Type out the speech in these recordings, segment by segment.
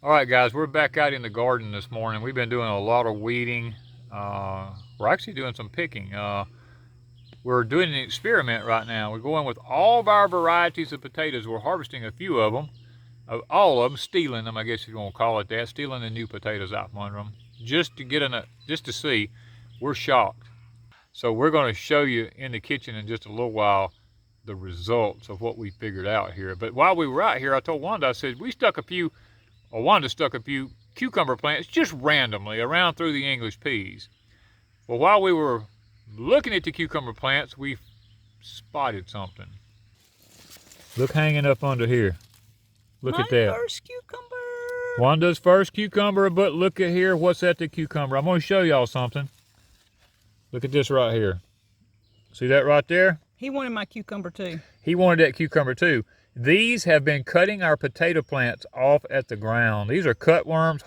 All right, guys, we're back out in the garden this morning. We've been doing a lot of weeding. We're actually doing some picking. We're doing an experiment right now. We're going with all of our varieties of potatoes. We're harvesting a few of them, all of them, stealing them, I guess if you want to call it that, stealing the new potatoes out from under them, just to see. We're shocked. So we're going to show you in the kitchen in just a little while the results of what we figured out here. But while we were out here, I told Wanda, I said, Wanda stuck a few cucumber plants just randomly around through the English peas. Well, while we were looking at the cucumber plants, we spotted something. Look hanging up under here. Look at that. My first cucumber. Wanda's first cucumber, but look at here. What's at the cucumber? I'm going to show y'all something. Look at this right here. See that right there? He wanted my cucumber too. He wanted that cucumber too. These have been cutting our potato plants off at the ground. These are cutworms,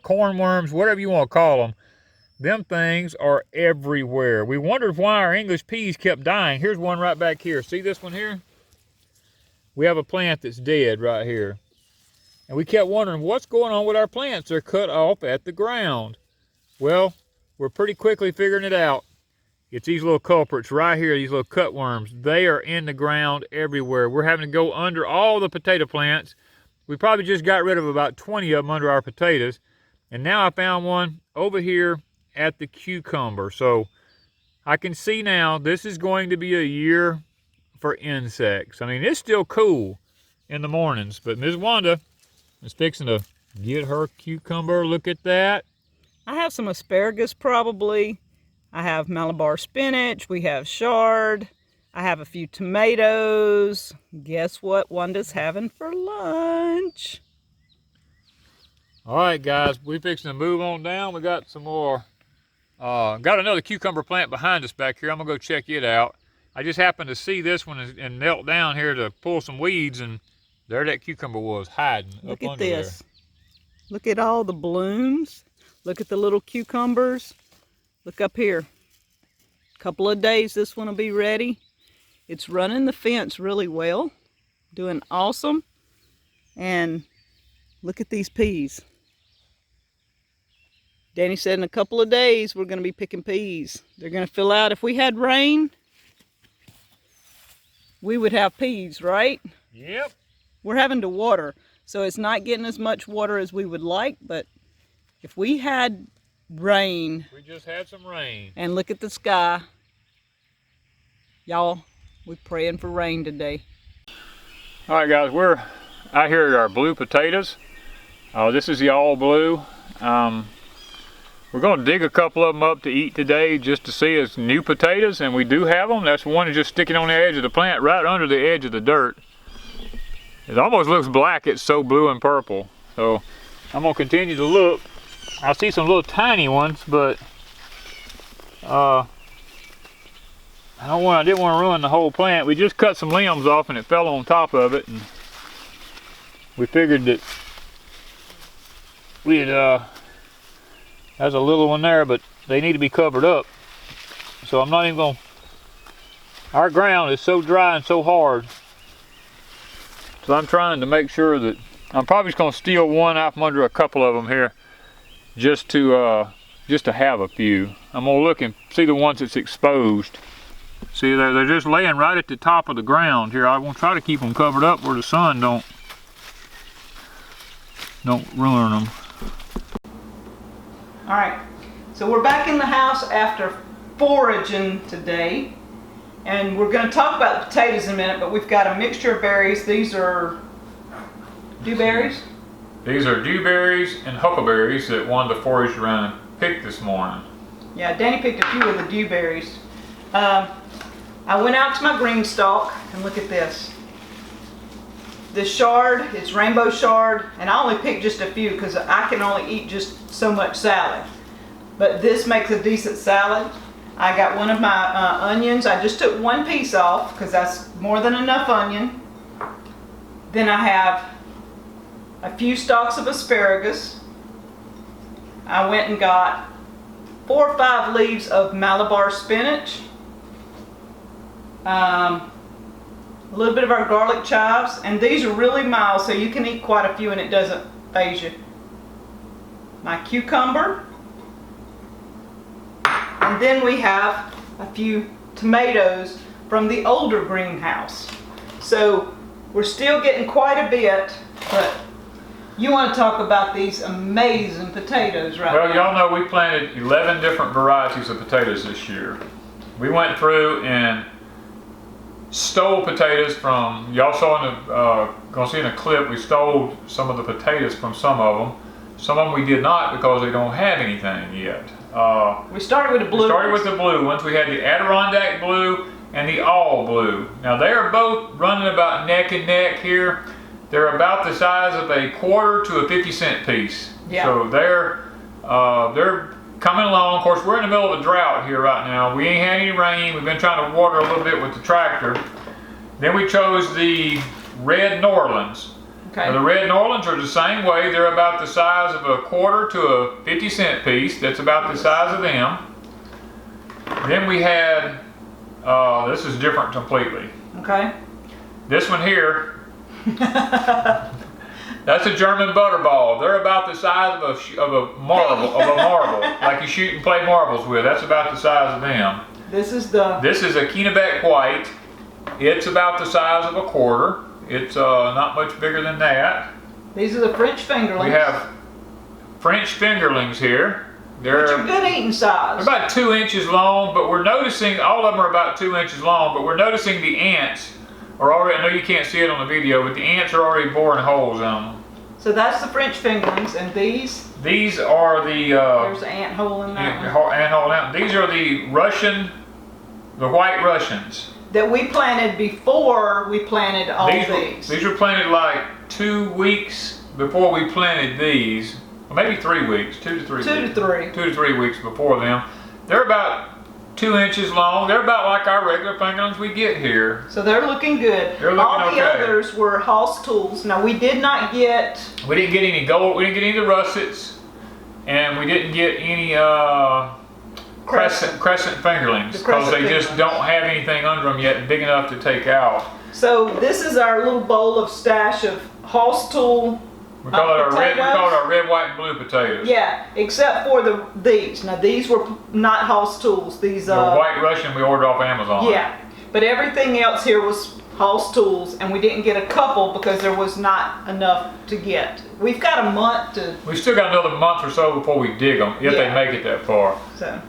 corn worms, whatever you want to call them. Them things are everywhere. We wondered why our English peas kept dying. Here's one right back here. See this one here? We have a plant that's dead right here. And we kept wondering what's going on with our plants. They're cut off at the ground. Well, we're pretty quickly figuring it out. It's these little culprits right here, these little cutworms. They are in the ground everywhere. We're having to go under all the potato plants. We probably just got rid of about 20 of them under our potatoes. And now I found one over here at the cucumber. So I can see now this is going to be a year for insects. I mean, it's still cool in the mornings, but Ms. Wanda is fixing to get her cucumber. Look at that. I have some asparagus probably. I have Malabar spinach, we have chard, I have a few tomatoes. Guess what Wanda's having for lunch? All right, guys, we're fixing to move on down. We got some more, got another cucumber plant behind us back here. I'm gonna go check it out. I just happened to see this one and knelt down here to pull some weeds, and there that cucumber was hiding up under there. Look at this. Look at all the blooms. Look at the little cucumbers. Look up here. Couple of days this one will be ready. It's running the fence really well. Doing awesome. And look at these peas. Danny said in a couple of days we're going to be picking peas. They're going to fill out. If we had rain, we would have peas, right? Yep. We're having to water. So it's not getting as much water as we would like, but if we had rain. We just had some rain. And look at the sky. Y'all, we're praying for rain today. All right, guys, we're out here at our blue potatoes. This is the all blue. We're going to dig a couple of them up to eat today just to see as new potatoes, and we do have them. That's one is just sticking on the edge of the plant right under the edge of the dirt. It almost looks black. It's so blue and purple. So I'm going to continue to look. I see some little tiny ones, but I didn't want to ruin the whole plant. We just cut some limbs off and it fell on top of it, and we figured that there's a little one there, but they need to be covered up. So I'm not even going. Our ground is so dry and so hard, so I'm trying to make sure that I'm probably just going to steal one out from under a couple of them here. Just to have a few. I'm gonna look and see the ones that's exposed. See, they're just laying right at the top of the ground here. I want to try to keep them covered up where the sun don't ruin them. All right, so we're back in the house after foraging today, and we're going to talk about the potatoes in a minute. But we've got a mixture of berries. These are dewberries. These are dewberries and huckleberries that Wanda foraged around and picked this morning. Yeah, Danny picked a few of the dewberries. I went out to my GreenStalk and look at this. This chard, it's rainbow chard, and I only picked just a few because I can only eat just so much salad. But this makes a decent salad. I got one of my onions. I just took one piece off because that's more than enough onion. Then I have a few stalks of asparagus. I went and got 4 or 5 leaves of Malabar spinach. A little bit of our garlic chives, and these are really mild, so you can eat quite a few and it doesn't phase you. my cucumber. And then we have a few tomatoes from the older greenhouse. So we're still getting quite a bit, but you want to talk about these amazing potatoes right now. Well, y'all know we planted 11 different varieties of potatoes this year. We went through and stole potatoes from, y'all saw in the, gonna see in a clip, we stole some of the potatoes from some of them. Some of them we did not because they don't have anything yet. We started with the blue. We started with the blue ones. We had the Adirondack blue and the all blue. Now they are both running about neck and neck here. They're about the size of a quarter to a 50-cent piece. Yeah. So they're coming along. Of course, we're in the middle of a drought here right now. We ain't had any rain. We've been trying to water a little bit with the tractor. Then we chose the red Norlands. Okay. Now, the red Norlands are the same way. They're about the size of a quarter to a 50-cent piece. That's about the size of them. Then we had, this is different completely. Okay. This one here, that's a German butterball. They're about the size of a marble, like you shoot and play marbles with. That's about the size of them. This is a Kennebec white. It's about the size of a quarter. It's not much bigger than that. These are the French fingerlings. We have French fingerlings here. Which are good eating size. They're about 2 inches long, but we're noticing, all of them are about 2 inches long, but we're noticing the ants are already, I know you can't see it on the video, but the ants are already boring holes in them. So that's the French fingerlings, and these? These are the... there's an ant hole in that one. Ant hole in that one. These are the white Russians. That we planted before we planted all these. These were planted like 2 weeks before we planted these. Well, maybe 3 weeks, 2 to 3 weeks. 2 to 3. 2 to 3 weeks before them. They're about 2 inches long. They're about like our regular fingerlings we get here. So they're looking good. They're looking all the okay. others were Hoss tools. Now we did not get... We didn't get any gold, we didn't get any of the russets, and we didn't get any crescent fingerlings because they just don't have anything under them yet big enough to take out. So this is our little bowl of stash of Hoss tool. We call it our red, white, and blue potatoes. Yeah, except for these. Now these were not Hoss tools. These the white Russian we ordered off Amazon. Yeah, but everything else here was Hoss tools, and we didn't get a couple because there was not enough to get. We've got a month to... We've still got another month or so before we dig them, if they make it that far. So.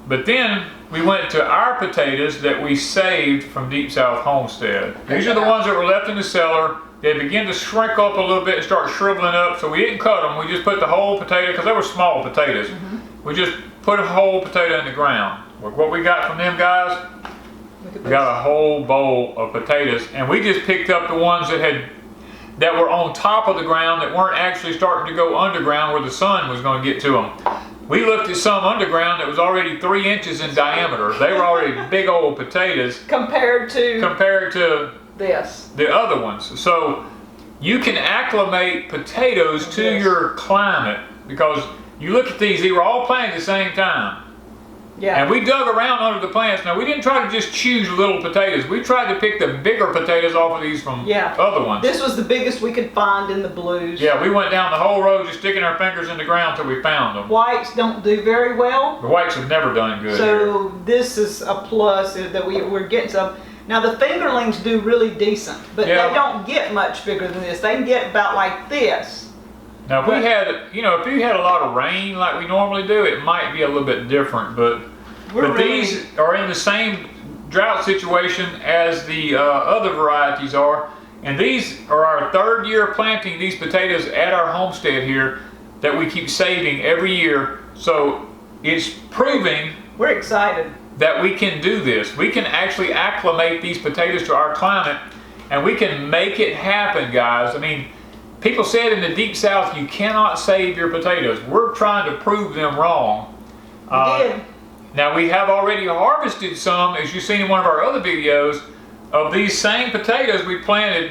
But then we went to our potatoes that we saved from Deepsouth Homestead. These are the ones that were left in the cellar. They began to shrink up a little bit and start shriveling up, so we didn't cut them. We just put the whole potato, because they were small potatoes. We just put a whole potato in the ground. What we got from them guys, we got a whole bowl of potatoes, and we just picked up the ones that were on top of the ground that weren't actually starting to go underground where the sun was going to get to them. We looked at some underground that was already 3 inches in diameter. They were already big old potatoes compared to this, the other ones. So you can acclimate potatoes to your climate, because you look at these, they were all planted at the same time. Yeah. And we dug around under the plants. Now we didn't try to just choose little potatoes. We tried to pick the bigger potatoes off of these from other ones. This was the biggest we could find in the blues. Yeah, we went down the whole road just sticking our fingers in the ground till we found them. Whites don't do very well. The whites have never done good. So this is a plus that we're getting some. Now the fingerlings do really decent, but they don't get much bigger than this. They can get about like this. Now if we had, if you had a lot of rain like we normally do, it might be a little bit different, but these are in the same drought situation as the other varieties are, and these are our 3rd year planting these potatoes at our homestead here that we keep saving every year. So it's proving we're excited that we can do this. We can actually acclimate these potatoes to our climate, and we can make it happen, guys. I mean, people said in the Deep South you cannot save your potatoes. We're trying to prove them wrong. We did. Now we have already harvested some, as you've seen in one of our other videos, of these same potatoes we planted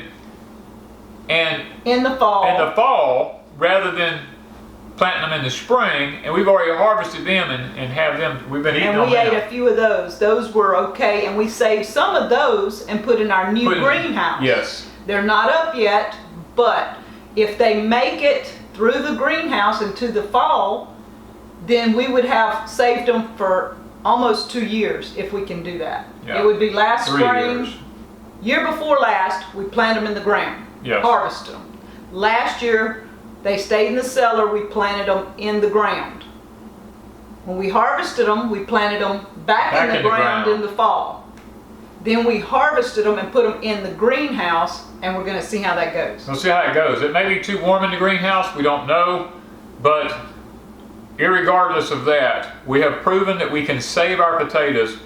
and in the fall rather than planting them in the spring, and we've already harvested them and have them. We've been eating them. And we ate a few of those. Those were okay, and we saved some of those and put in our new greenhouse. Yes. They're not up yet, but If they make it through the greenhouse into the fall, then we would have saved them for almost 2 years if we can do that. Yeah. It would be last 3 spring, years. year before last, we planted them in the ground, Yes. harvested them. Last year, they stayed in the cellar, we planted them in the ground. When we harvested them, we planted them back in the ground in the fall. Then we harvested them and put them in the greenhouse, and we're going to see how that goes. We'll see how it goes. It may be too warm in the greenhouse, we don't know, but irregardless of that, we have proven that we can save our potatoes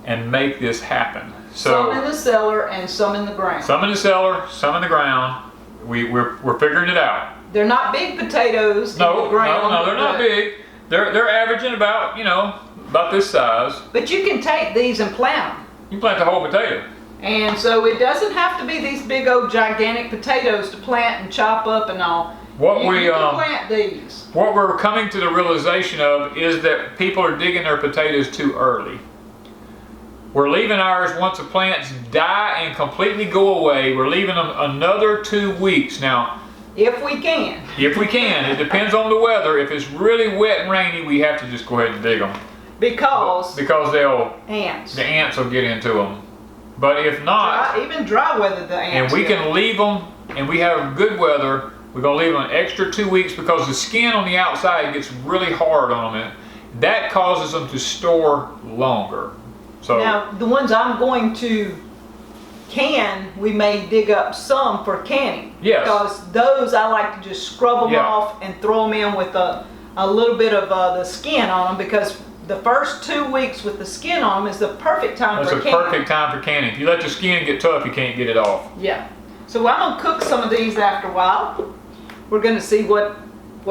and make this happen. So Some in the cellar and some in the ground. some in the cellar, some in the ground. We're figuring it out. They're not big potatoes in the ground. No, they're not big. They're averaging about, about this size. But you can take these and plant them. You plant the whole potato. And so it doesn't have to be these big old gigantic potatoes to plant and chop up and all. You can plant these. What we're coming to the realization of is that people are digging their potatoes too early. We're leaving ours once the plants die and completely go away. We're leaving them another 2 weeks. Now, If we can. if we can, it depends on the weather. If it's really wet and rainy, we have to just go ahead and dig them. Because ants. the ants will get into them. But if not, Even dry weather, the ants. and we get can leave them, and we have good weather, we're gonna leave them an extra 2 weeks because the skin on the outside gets really hard on them. And that causes them to store longer. So Now, the ones I'm going to can, we may dig up some for canning. Yes. Because those I like to just scrub them Yeah. off and throw them in with a little bit of the skin on them, because the first 2 weeks with the skin on them is the perfect time that's for a canning. perfect time for canning. If you let the skin get tough, you can't get it off. Yeah. So I'm gonna cook some of these after a while. We're gonna see what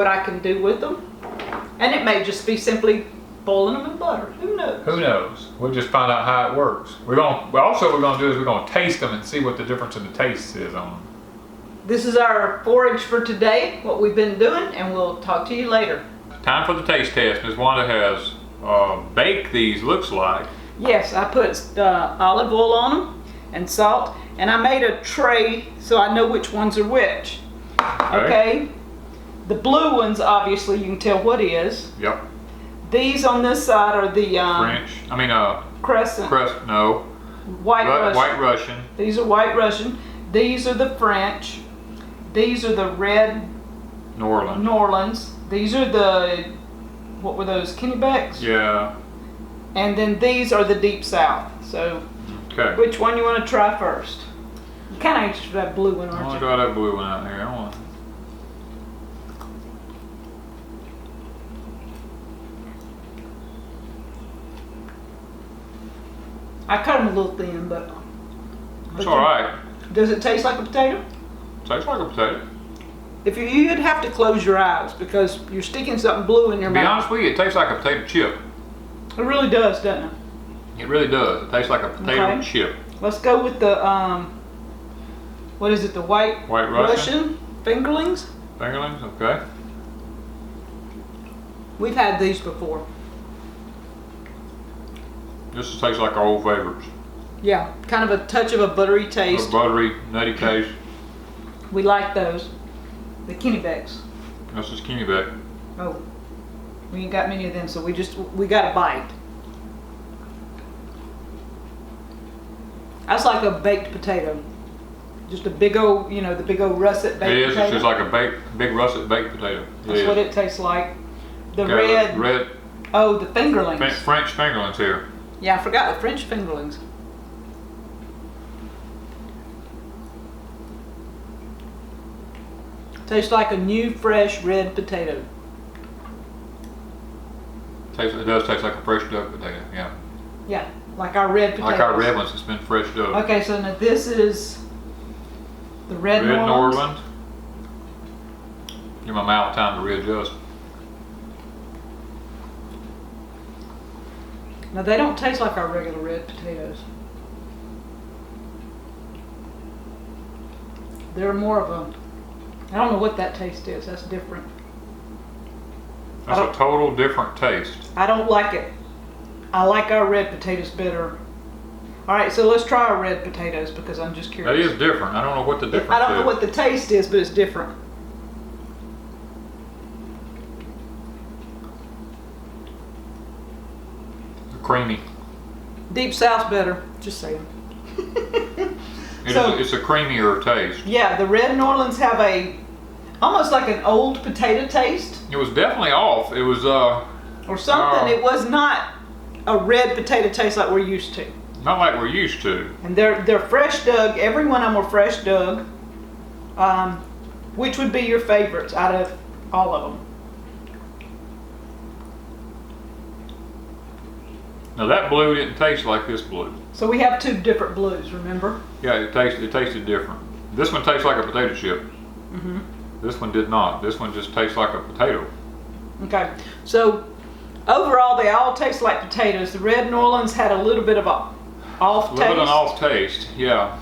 I can do with them. And it may just be simply boiling them in butter. Who knows? Who knows? We'll just find out how it works. We're gonna do is we're gonna taste them and see what the difference in the taste is on them. This is our forage for today, what we've been doing, and we'll talk to you later. Time for the taste test. Ms. Wanda has baked these, looks like. Yes, I put olive oil on them and salt, and I made a tray so I know which ones are which. Okay? The blue ones, obviously, you can tell what is. Yep. These on this side are the crescent. No. White Russian. White Russian. These are White Russian. These are the French. These are the red New Orleans. New Orleans. These are the, what were those, Kennebecks? Yeah. And then these are the Deep South. So, Okay. which one you want to try first? You kind of anxious for that blue one, I want aren't to you? try that blue one out here. I cut them a little thin, but It's all right. does it taste like a potato? Tastes like a potato. If you'd have to close your eyes because you're sticking something blue in your To be mouth. honest with you, it tastes like a potato chip. It really does, doesn't it? It really does. It tastes like a potato Okay. chip. Let's go with the what is it? The White Russian? fingerlings. Fingerlings, okay. We've had these before. This tastes like our old favorites. Yeah, kind of a touch of a buttery A taste. buttery, nutty taste. We like those. The Kennebecks. This is Kennebec. Oh, we ain't got many of them, so we got a bite. That's like a baked potato. Just a big old, the big old russet baked It is. potato. It's just like a big russet baked potato. That's what it tastes like. The Okay, red. Oh, the fingerlings. French fingerlings here. Yeah, I forgot the French fingerlings. Tastes like a new, fresh red potato. It does taste like a fresh dug potato. Yeah. Yeah, like our red potatoes. Like our red ones that's been fresh dug. Okay, so now this is the red New New Orleans. Orleans. Give my mouth time to readjust. Now they don't taste like our regular red potatoes. They're more of a, I don't know what that taste is. That's different. That's a total different taste. I don't like it. I like our red potatoes better. All right, so let's try our red potatoes because I'm just That curious. is different. I don't know what the difference I don't know is. what the taste is, but it's different. Creamy. Deep South's better, just saying. It's a creamier taste. Yeah, the red New Orleans have almost like an old potato taste. It was definitely off. It was Or something. It was not a red potato taste like we're used to. not like we're used to. And they're fresh dug. Every one of them were fresh dug. Which would be your favorites out of all of them? Now that blue didn't taste like this blue. So we have 2 different blues, remember? Yeah, it tasted different. This one tastes like a potato chip. Mm-hmm. This one did not. This one just tastes like a potato. Okay, so overall they all taste like potatoes. The red New Orleans had a little bit of a off A taste. little bit of an off taste, yeah.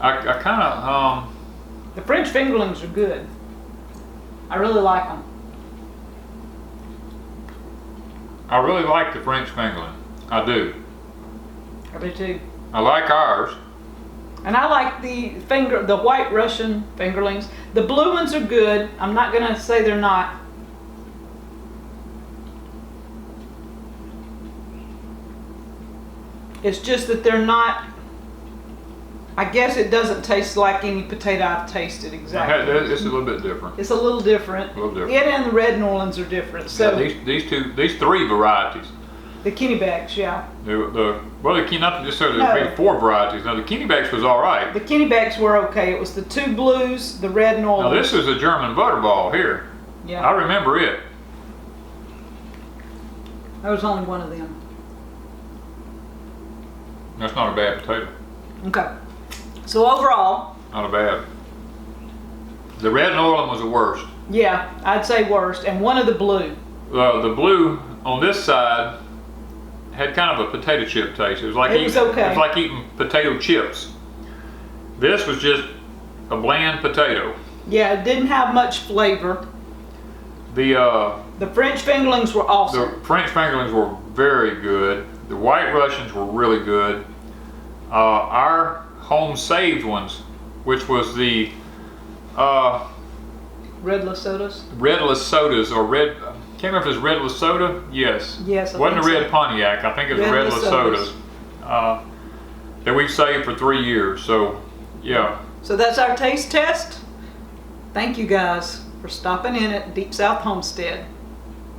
I kind of The French fingerlings are good. I really like them. I really like the French fingerling. I do. I do too. I like ours. And I like the white Russian fingerlings. The blue ones are good. I'm not gonna say they're not. It's just that they're not, I guess it doesn't taste like any potato I've tasted exactly. It's a little bit different. It's a little different. A little different. It and the red New Orleans are different. So Yeah, these 3 varieties. the Kennebags, yeah. Well, not just so No. there'd be 4 varieties. Now the Kennebags was all right. The Kennebags were okay. It was the 2 blues, the red New Now Orleans. this is a German butterball here. Yeah, I remember it. there was only one of them. That's not a bad potato. Okay. So overall, Not a bad. The red New Orleans was the worst. yeah, I'd say worst, and one of the blue. The blue on this side had kind of a potato chip taste. It was like It was okay. It was like eating potato chips. This was just a bland potato. Yeah, it didn't have much flavor. The French fingerlings were awesome. The French fingerlings were very good. The white Russians were really good. Our home saved ones, which was the Red Lesotas. red Lesotas or red, can't remember if it was red Lesota. Yes. Yes, I Wasn't a think red so. Pontiac. I think it was Red red Lesotas. Lesotas. That we've saved for 3 years. So yeah. So that's our taste test. Thank you guys for stopping in at Deep South Homestead.